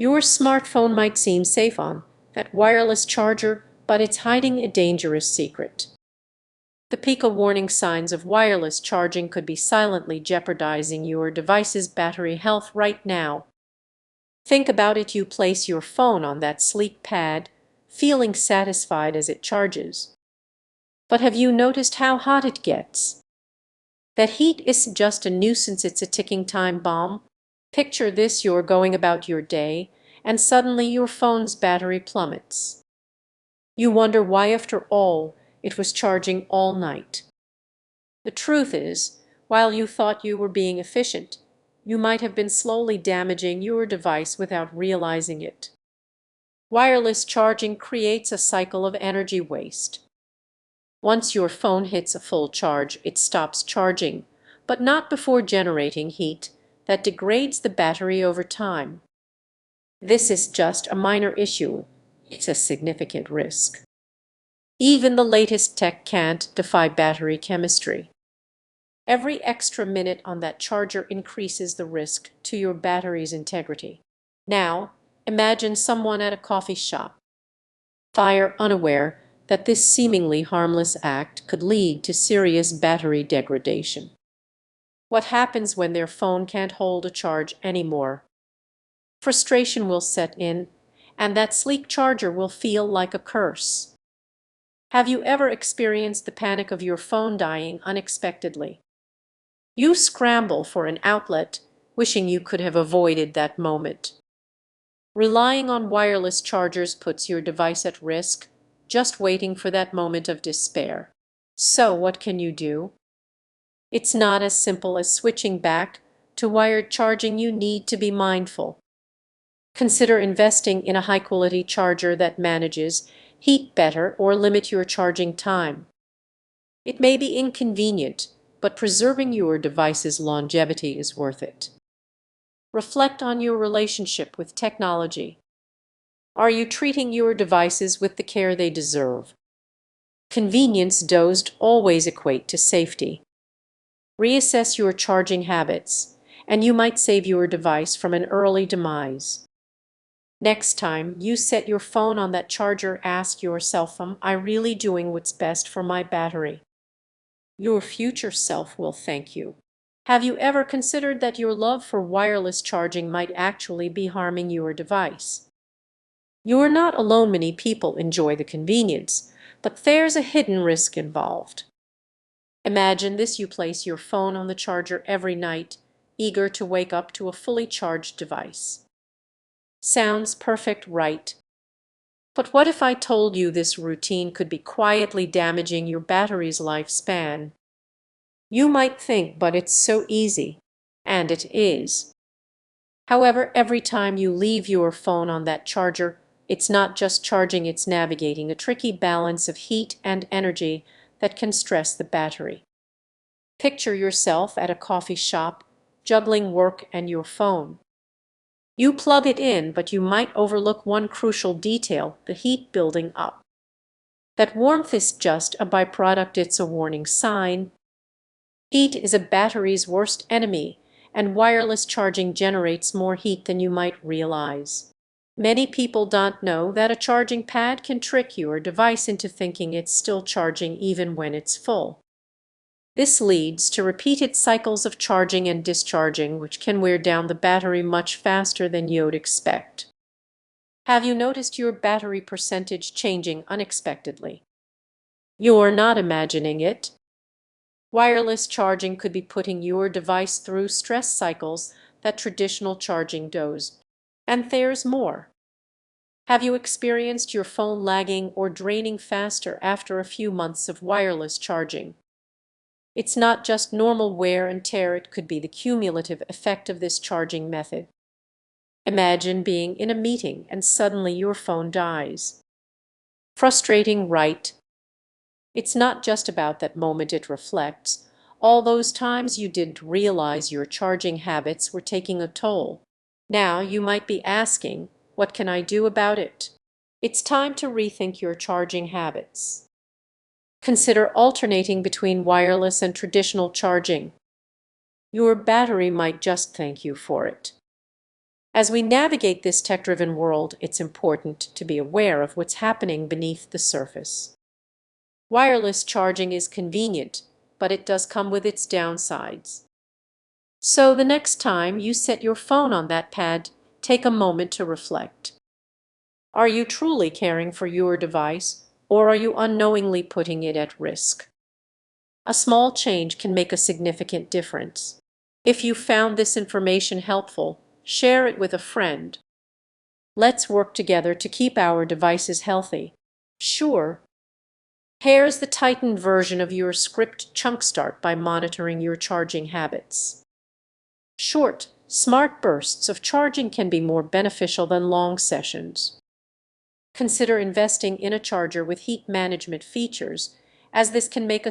Your smartphone might seem safe on that wireless charger, but it's hiding a dangerous secret. The pika warning signs of wireless charging could be silently jeopardizing your device's battery health right now. Think about it: you place your phone on that sleek pad, feeling satisfied as it charges. But have you noticed how hot it gets? That heat isn't just a nuisance, it's a ticking time bomb. Picture this: you're going about your day, and suddenly your phone's battery plummets. You wonder why, after all, it was charging all night. The truth is, while you thought you were being efficient, you might have been slowly damaging your device without realizing it. Wireless charging creates a cycle of energy waste. Once your phone hits a full charge, it stops charging, but not before generating heat that degrades the battery over time. This is just a minor issue. It's a significant risk. Even the latest tech can't defy battery chemistry. Every extra minute on that charger increases the risk to your battery's integrity. Now, imagine someone at a coffee shop, fire unaware that this seemingly harmless act could lead to serious battery degradation. What happens when their phone can't hold a charge anymore? Frustration will set in, and that sleek charger will feel like a curse. Have you ever experienced the panic of your phone dying unexpectedly? You scramble for an outlet, wishing you could have avoided that moment. Relying on wireless chargers puts your device at risk, just waiting for that moment of despair. So what can you do? It's not as simple as switching back to wired charging. You need to be mindful. Consider investing in a high-quality charger that manages heat better, or limit your charging time. It may be inconvenient, but preserving your device's longevity is worth it. Reflect on your relationship with technology. Are you treating your devices with the care they deserve? Convenience doesn't always equate to safety. Reassess your charging habits, and you might save your device from an early demise. Next time you set your phone on that charger, ask yourself, am I really doing what's best for my battery? Your future self will thank you. Have you ever considered that your love for wireless charging might actually be harming your device? You're not alone. Many people enjoy the convenience, but there's a hidden risk involved. Imagine this: you place your phone on the charger every night, eager to wake up to a fully charged device. Sounds perfect, right? But what if I told you this routine could be quietly damaging your battery's lifespan? You might think, but it's so easy. And it is. However, every time you leave your phone on that charger, it's not just charging, it's navigating a tricky balance of heat and energy that can stress the battery. Picture yourself at a coffee shop, juggling work and your phone. You plug it in, but you might overlook one crucial detail: the heat building up. That warmth is just a byproduct, it's a warning sign. Heat is a battery's worst enemy, and wireless charging generates more heat than you might realize. Many people don't know that a charging pad can trick your device into thinking it's still charging even when it's full. This leads to repeated cycles of charging and discharging, which can wear down the battery much faster than you'd expect. Have you noticed your battery percentage changing unexpectedly? You're not imagining it. Wireless charging could be putting your device through stress cycles that traditional charging does. And there's more. Have you experienced your phone lagging or draining faster after a few months of wireless charging? It's not just normal wear and tear, it could be the cumulative effect of this charging method. Imagine being in a meeting and suddenly your phone dies. Frustrating, right? It's not just about that moment, it reflects all those times you didn't realize your charging habits were taking a toll. Now you might be asking, what can I do about it? It's time to rethink your charging habits. Consider alternating between wireless and traditional charging. Your battery might just thank you for it. As we navigate this tech-driven world, it's important to be aware of what's happening beneath the surface. Wireless charging is convenient, but it does come with its downsides. So the next time you set your phone on that pad, take a moment to reflect. Are you truly caring for your device, or are you unknowingly putting it at risk? A small change can make a significant difference. If you found this information helpful, share it with a friend. Let's work together to keep our devices healthy. Sure. Here's the tightened version of your script chunk start by monitoring your charging habits. Short, smart bursts of charging can be more beneficial than long sessions. Consider investing in a charger with heat management features, as this can make a